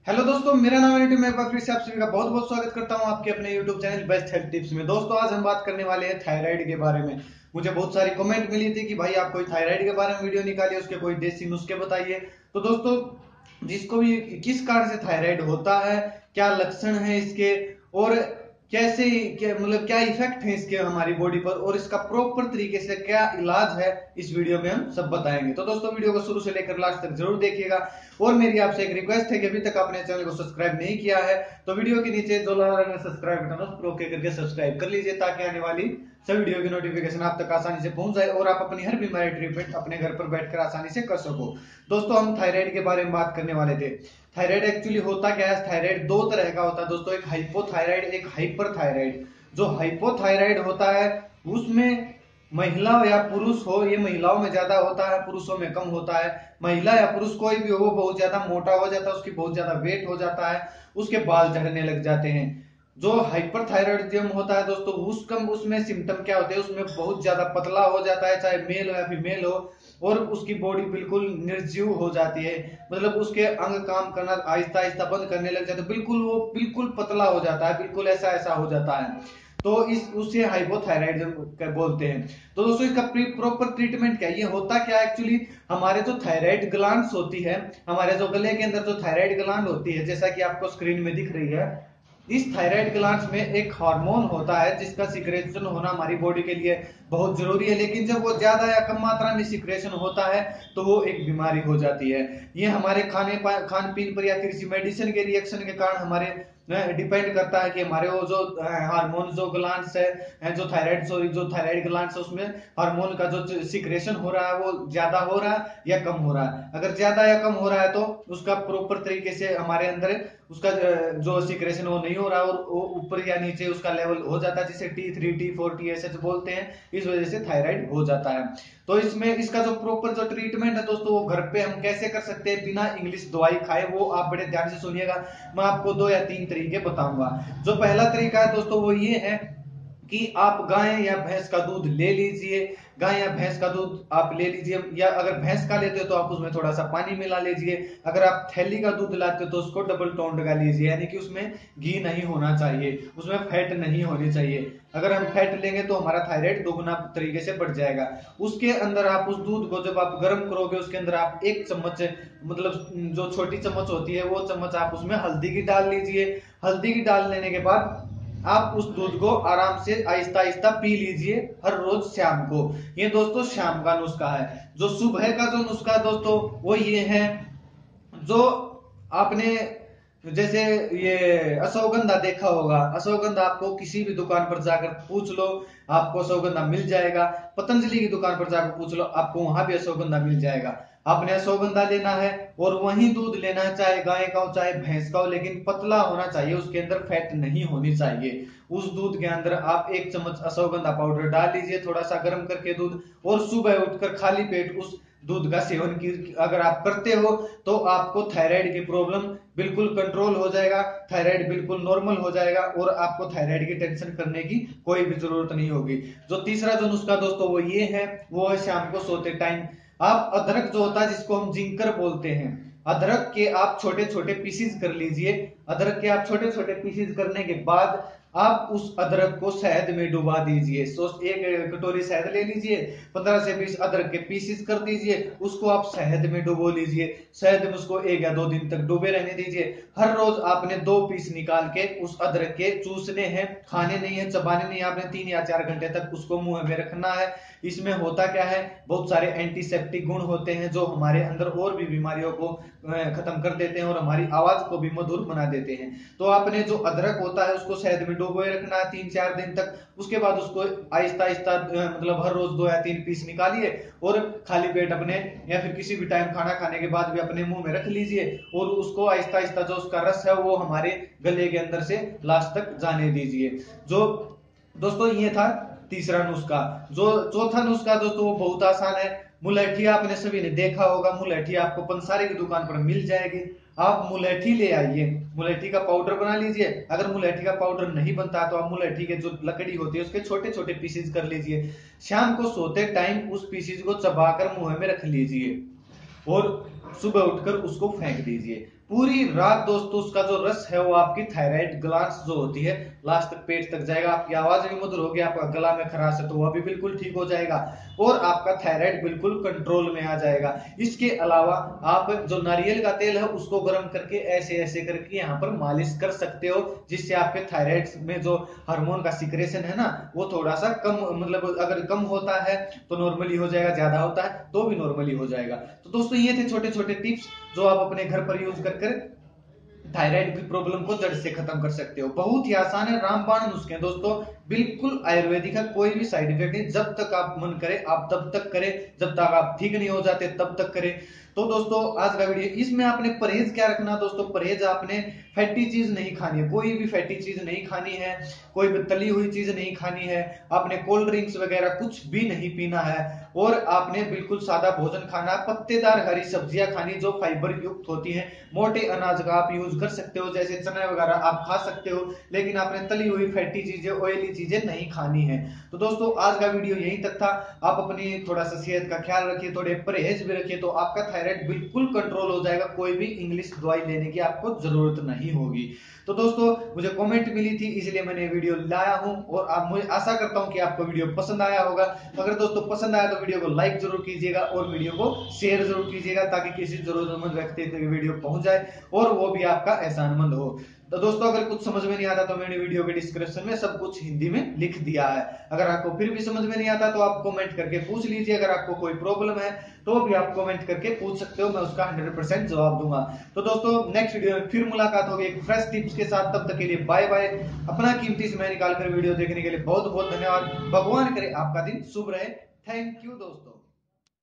Hello दोस्तों, मेरा नाम है नितिन। मैं एक बार फिर से आप सभी का बहुत बहुत स्वागत करता हूं आपके अपने YouTube channel best health tips में। दोस्तों, आज हम बात करने वाले हैं थायराइड के बारे में। मुझे बहुत सारी कमेंट मिली थी कि भाई आप कोई थायराइड के बारे में वीडियो निकालिए, उसके कोई देसी नुस्खे बताइए। तो दोस्तों, जिसको भी किस कारण से थायराइड होता है, क्या लक्षण है इसके, और कैसे मतलब क्या इफेक्ट है इसके हमारी बॉडी पर, और इसका प्रॉपर तरीके से क्या इलाज है, इस वीडियो में हम सब बताएंगे। तो दोस्तों, वीडियो को शुरू से लेकर लास्ट तक जरूर देखिएगा। और मेरी आपसे एक रिक्वेस्ट है कि अभी तक आपने चैनल को सब्सक्राइब नहीं किया है तो वीडियो के नीचे जो लाल रंग में सब्सक्राइब बटन है उस पर ओके करके सब्सक्राइब कर लीजिए, ताकि आने वाली सभी वीडियो की नोटिफिकेशन आप तक आसानी से पहुंच जाए और आप अपनी हर बीमारी ट्रीटमेंट अपने घर पर बैठकर आसानी से कर सको। दोस्तों, हम थायराइड के बारे में बात करने वाले थे। थायराइड एक्चुअली होता क्या है? थायराइड दो तरह का होता है दोस्तों, एक हाइपोथायराइड, एक हाइपर थायराइड। जो हाइपोथायराइड होता है उसमें महिला या पुरुष हो, ये महिलाओं में ज्यादा होता है, पुरुषों में कम होता है। महिला या पुरुष कोई भी हो, वो बहुत ज्यादा मोटा हो जाता है, उसकी बहुत ज्यादा वेट हो जाता है, उसके बाल झड़ने लग जाते हैं। जो हाइपरथायराइडिज्म होता है दोस्तों, उसमें सिम्टम क्या होते हैं? उसमें बहुत ज्यादा पतला हो जाता है, चाहे मेल हो या फीमेल हो, और उसकी बॉडी बिल्कुल निर्जीव हो जाती है। मतलब उसके अंग काम करना आहिस्ता आहिस्ता बंद करने लग जाते हैं, बिल्कुल वो बिल्कुल पतला हो जाता है, बिल्कुल ऐसा ऐसा हो जाता है। तो इस उससे हाइपोथायराइडिज्म बोलते हैं। तो दोस्तों, इसका प्रॉपर ट्रीटमेंट क्या है? ये होता क्या है एक्चुअली? हमारे जो थायराइड ग्लैंड्स होती है, हमारे जो गले के अंदर जो थायराइड ग्लैंड होती है, जैसा कि आपको स्क्रीन में दिख रही है, इस थायराइड ग्लैंड्स में एक हार्मोन होता है जिसका सिक्रेशन होना हमारी बॉडी के लिए बहुत जरूरी है। लेकिन जब वो ज्यादा या कम मात्रा में सिक्रेशन होता है तो वो एक बीमारी हो जाती है। ये हमारे खान पीन पर या किसी मेडिसिन के रिएक्शन के कारण हमारे डिपेंड करता है कि हमारे वो जो हार्मोन जो ग्लैंड्स है, जो थायराइड सॉरी जो थायराइड ग्लैंड्स है, उसमें हार्मोन का जो सिक्रेशन हो रहा है वो ज्यादा हो रहा है या कम हो रहा है। अगर ज्यादा या कम हो रहा है तो उसका प्रॉपर तरीके से हमारे अंदर उसका जो सिक्रेशन वो नहीं हो रहा, और वो ऊपर या नीचे उसका लेवल हो जाता है, जिसे T3 T4 TSH बोलते हैं। इस वजह से थायराइड हो जाता है। तो इसमें इसका जो प्रॉपर जो ट्रीटमेंट है दोस्तों, वो घर पे हम कैसे कर सकते हैं बिना इंग्लिश दवाई खाए, वो आप बड़े ध्यान से सुनिएगा। मैं आपको 2 या 3 तरीके बताऊंगा। जो पहला तरीका है दोस्तों, वो ये है कि आप गाय या भैंस का दूध ले लीजिए। गाय या भैंस का दूध आप ले लीजिए, या अगर भैंस का लेते हो तो आप उसमें थोड़ा सा पानी मिला लीजिए। अगर आप थैली का दूध लाते हो तो उसको डबल टोन्ड का लीजिए, यानी कि उसमें घी नहीं होना चाहिए, उसमें फैट नहीं होनी चाहिए। अगर हम फैट लेंगे तो हमारा थायराइड दोगुना तरीके से बढ़ जाएगा। उसके अंदर आप उस दूध को जब आप गर्म करोगे, उसके अंदर आप 1 चम्मच, मतलब जो छोटी चम्मच होती है वो चम्मच, आप उसमें हल्दी की डाल लीजिए। हल्दी की डाल लेने के बाद आप उस दूध को आराम से आहिस्ता आहिस्ता पी लीजिए हर रोज शाम को। ये दोस्तों शाम का नुस्खा है। जो सुबह का जो नुस्खा है दोस्तों, वो ये है, जो आपने जैसे ये अश्वगंधा देखा होगा। अश्वगंधा आपको किसी भी दुकान पर जाकर पूछ लो, आपको अश्वगंधा मिल जाएगा। पतंजलि की दुकान पर जाकर पूछ लो, आपको वहां भी अश्वगंधा मिल जाएगा। आपने अश्वगंधा लेना है और वही दूध लेना है, चाहे गाय का हो चाहे भैंस का हो, लेकिन पतला होना चाहिए, उसके अंदर फैट नहीं होनी चाहिए। उस दूध के अंदर आप 1 चम्मच अश्वगंधा पाउडर डाल लीजिए, थोड़ा सा गर्म करके दूध, और सुबह उठकर खाली पेट उस दूध का सेवन की अगर आप करते हो तो आपको थायराइड की प्रॉब्लम बिल्कुल कंट्रोल हो जाएगा, थायराइड बिल्कुल नॉर्मल हो जाएगा, और आपको थायराइड की टेंशन करने की कोई भी जरूरत नहीं होगी। जो तीसरा जो नुस्खा दोस्तों, वो ये है, वो है शाम को सोते टाइम आप अदरक जो होता है, जिसको हम जिंकर बोलते हैं, अदरक के आप छोटे छोटे पीसीज कर लीजिए। अदरक के आप छोटे छोटे पीसीज करने के बाद आप उस अदरक को शहद में डुबा दीजिए। सो 1 कटोरी शहद ले लीजिए, 15 से 20 अदरक के पीसेस कर दीजिए, उसको आप शहद में डुबो लीजिए। शहद में उसको 1 या 2 दिन तक डूबे रहने दीजिए। हर रोज आपने 2 पीस निकाल के उस अदरक के चूसने हैं, खाने नहीं है, चबाने नहीं है। आपने 3 या 4 घंटे तक उसको मुंह में रखना है। इसमें होता क्या है, बहुत सारे एंटीसेप्टिक गुण होते हैं जो हमारे अंदर और भी बीमारियों को खत्म कर देते हैं और हमारी आवाज को भी मधुर बना देते हैं। तो आपने जो अदरक होता है उसको शहद में डुबोए रखना है 3-4 दिन तक। उसके बाद उसको आहिस्ता आहिस्ता मतलब हर रोज 2 या 3 पीस निकालिए, और खाली पेट अपने या फिर किसी भी टाइम खाना खाने के बाद भी अपने मुंह में रख लीजिए, और उसको आहिस्ता आहिस्ता जो उसका रस है वो हमारे गले के अंदर से लास्ट तक जाने दीजिए। जो दोस्तों ये था तीसरा नुस्खा। जो चौथा नुस्खा दोस्तों, वो बहुत आसान है। मुलैठी आपने सभी ने देखा होगा, मुलैठी आपको पंसारी की दुकान पर मिल जाएगी। आप मुलैठी ले आइए, मुलैठी का पाउडर बना लीजिए। अगर मुलैठी का पाउडर नहीं बनता तो आप मुलैठी के जो लकड़ी होती है उसके छोटे छोटे पीसेज कर लीजिए। शाम को सोते टाइम उस पीसेज को चबाकर मुंह में रख लीजिए, और सुबह उठकर उसको फेंक दीजिए। पूरी रात दोस्तों उसका जो रस है वो आपकी थायराइड ग्लैंड्स जो होती है लास्ट तक पेट तक जाएगा। आपकी आवाज भी मधुर होगी, आपका गला में खराश है तो वह भी बिल्कुल ठीक हो जाएगा और आपका थायराइड बिल्कुल कंट्रोल में आ जाएगा। इसके अलावा आप जो नारियल का तेल है उसको गर्म करके ऐसे ऐसे करके यहाँ पर मालिश कर सकते हो, जिससे आपके थायराइड में जो हार्मोन का सिक्रेशन है ना वो थोड़ा सा कम, मतलब अगर कम होता है तो नॉर्मली हो जाएगा, ज्यादा होता है तो भी नॉर्मली हो जाएगा। तो दोस्तों ये थे छोटे छोटे टिप्स जो आप अपने घर पर यूज कर थायराइड की प्रॉब्लम को जड़ से खत्म कर सकते हो। बहुत ही आसान है, रामबाण नुस्खे हैं दोस्तों, बिल्कुल आयुर्वेदिक है, कोई भी साइड इफेक्ट नहीं। जब तक आप मन करे आप तब तक करें, जब तक आप ठीक नहीं हो जाते तब तक करें। तो दोस्तों आज का वीडियो, इसमें आपने परहेज क्या रखना दोस्तों, परहेज आपने फैटी चीज नहीं खानी है, कोई भी फैटी चीज नहीं खानी है, कोई भी तली हुई चीज नहीं खानी है, आपने कोल्ड ड्रिंक्स वगैरह कुछ भी नहीं पीना है और आपने बिल्कुल सादा भोजन खाना, पत्तेदार हरी सब्जियां खानी जो फाइबर युक्त होती हैं। मोटे अनाज का आप यूज कर सकते हो, जैसे चना वगैरह आप खा सकते हो, लेकिन आपने तली हुई फैटी चीजें ऑयली चीजें नहीं खानी है। तो दोस्तों आज का वीडियो यही तक था। आप अपनी थोड़ा सा सेहत का ख्याल रखिए, थोड़े परहेज भी रखिए तो आपका थायराइड बिल्कुल कंट्रोल हो जाएगा, कोई भी इंग्लिश दवाई लेने की आपको जरूरत नहीं होगी। तो दोस्तों मुझे कमेंट मिली थी इसलिए मैंने वीडियो लाया हूं और आप, मुझे आशा करता हूं कि आपको वीडियो पसंद आया होगा। तो अगर दोस्तों पसंद आया तो वीडियो को लाइक जरूर कीजिएगा और वीडियो को शेयर जरूर कीजिएगा ताकि किसी जरूरतमंद व्यक्ति तक वीडियो पहुंच जाए और वो भी आपका एहसानमंद हो। तो दोस्तों अगर कुछ समझ में नहीं आता तो मैंने वीडियो के डिस्क्रिप्शन में सब कुछ हिंदी में लिख दिया है। अगर आपको फिर भी समझ में नहीं आता तो आप कमेंट करके पूछ लीजिए। अगर आपको कोई प्रॉब्लम है तो भी आप कमेंट करके पूछ सकते हो, मैं उसका 100% जवाब दूंगा। तो दोस्तों नेक्स्ट वीडियो में फिर मुलाकात होगी एक फ्रेश टिप्स के साथ, तब तक के लिए बाय बाय। अपना कीमती समय निकालकर वीडियो देखने के लिए बहुत बहुत धन्यवाद। भगवान करे आपका दिन शुभ रहे। थैंक यू दोस्तों।